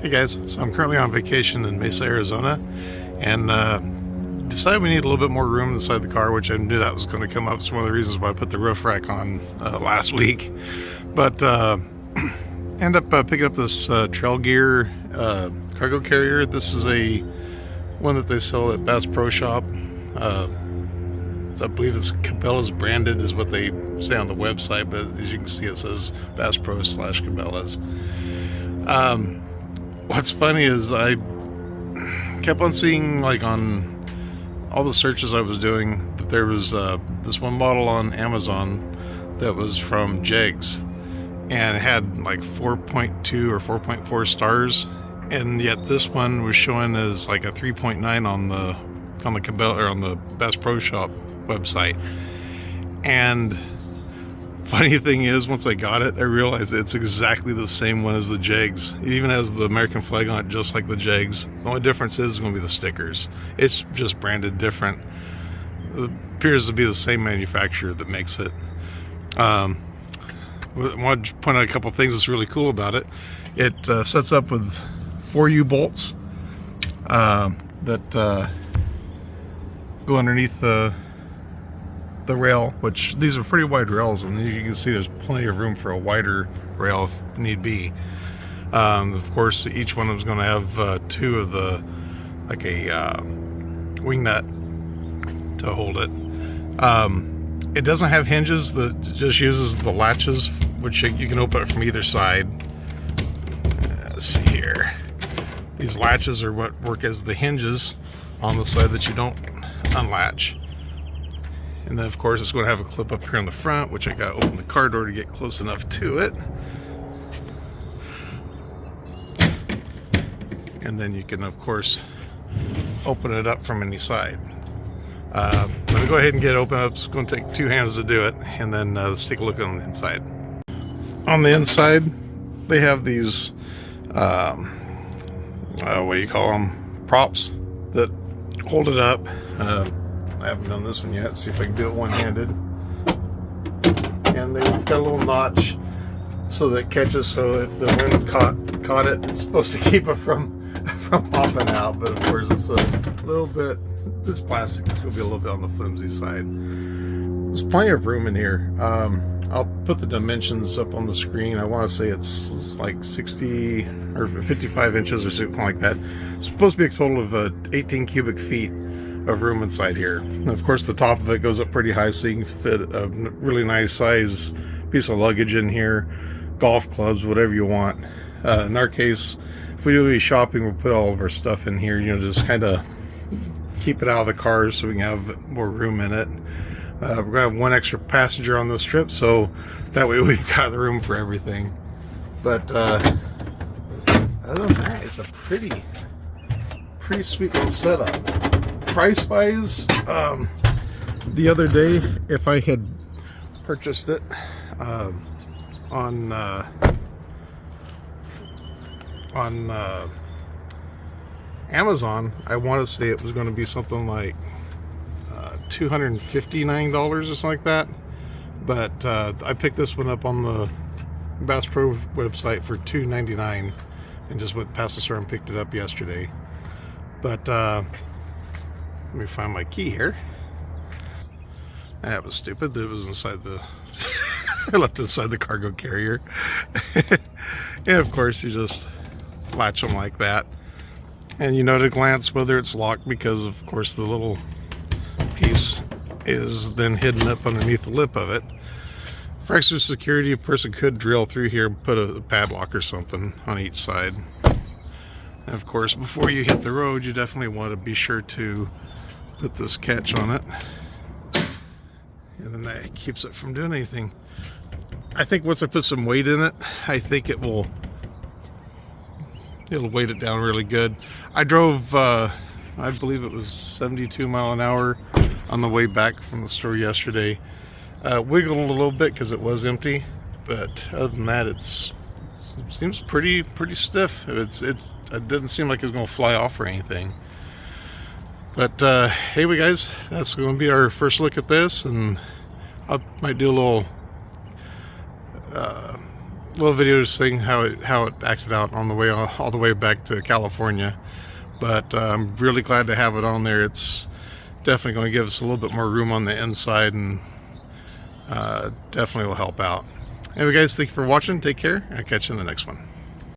Hey guys, so I'm currently on vacation in Mesa, Arizona, and decided we need a little bit more room inside the car, which I knew that was going to come up. It's one of the reasons why I put the roof rack on last week. But end up picking up this Trail Gear cargo carrier. This is a one that they sell at Bass Pro Shop. I believe it's Cabela's branded is what they say on the website, but as you can see it says Bass Pro / Cabela's. What's funny is I kept on seeing, like, on all the searches I was doing, that there was this one model on Amazon that was from JEGS, and it had like 4.2 or 4.4 stars, and yet this one was showing as like a 3.9 on the Cabela or on the Bass Pro Shop website. And funny thing is, once I got it, I realized it's exactly the same one as the JEGS. It even has the American flag on it, just like the JEGS. The only difference is going to be the stickers. It's just branded different. It appears to be the same manufacturer that makes it. I want to point out a couple things that's really cool about it. It sets up with 4 U-bolts that go underneath the rail, which these are pretty wide rails, and you can see there's plenty of room for a wider rail if need be. Of course, each one of them is going to have 2 of the, like a wing nut to hold it. It doesn't have hinges, that just uses the latches, which you can open it from either side. Let's see here. These latches are what work as the hinges on the side that you don't unlatch. And then of course it's going to have a clip up here on the front, which I got to open the car door to get close enough to it. And then you can of course open it up from any side. Let me go ahead and get it open up. It's going to take 2 hands to do it, and then let's take a look on the inside. On the inside they have these what do you call them, props that hold it up. I haven't done this one yet. Let's see if I can do it one-handed. And they've got a little notch so that it catches, so if the wind caught it, it's supposed to keep it from popping out. But of course it's a little bit, this plastic is going to be a little bit on the flimsy side. There's plenty of room in here. I'll put the dimensions up on the screen. I want to say it's like 60 or 55 inches or something like that. It's supposed to be a total of 18 cubic feet of room inside here. And of course the top of it goes up pretty high, so you can fit a really nice size piece of luggage in here, golf clubs, whatever you want. In our case, if we do any shopping, we'll put all of our stuff in here, you know, just kind of keep it out of the cars so we can have more room in it. We're gonna have 1 extra passenger on this trip, so that way we've got the room for everything. But other than that, it's a pretty sweet little setup. Price wise, the other day, if I had purchased it on Amazon, I want to say it was going to be something like $259 or something like that. But I picked this one up on the Bass Pro website for $299 and just went past the store and picked it up yesterday. But let me find my key here. That was stupid. It was inside the I left it inside the cargo carrier. And of course you just latch them like that, and you know at a glance whether it's locked, because of course the little piece is then hidden up underneath the lip of it. For extra security, a person could drill through here and put a padlock or something on each side. And of course, before you hit the road, you definitely want to be sure to put this catch on it, and then that keeps it from doing anything. I think once I put some weight in it, I think it'll weight it down really good. I drove I believe it was 72 mile an hour on the way back from the store yesterday. Wiggled a little bit because it was empty, but other than that, it seems pretty stiff. It didn't seem like it was going to fly off or anything. But anyway guys, that's going to be our first look at this, and I might do a little little video just saying how it acted out on the way all the way back to California. But I'm really glad to have it on there. It's definitely going to give us a little bit more room on the inside, and definitely will help out. Anyway guys, thank you for watching. Take care. I'll catch you in the next one.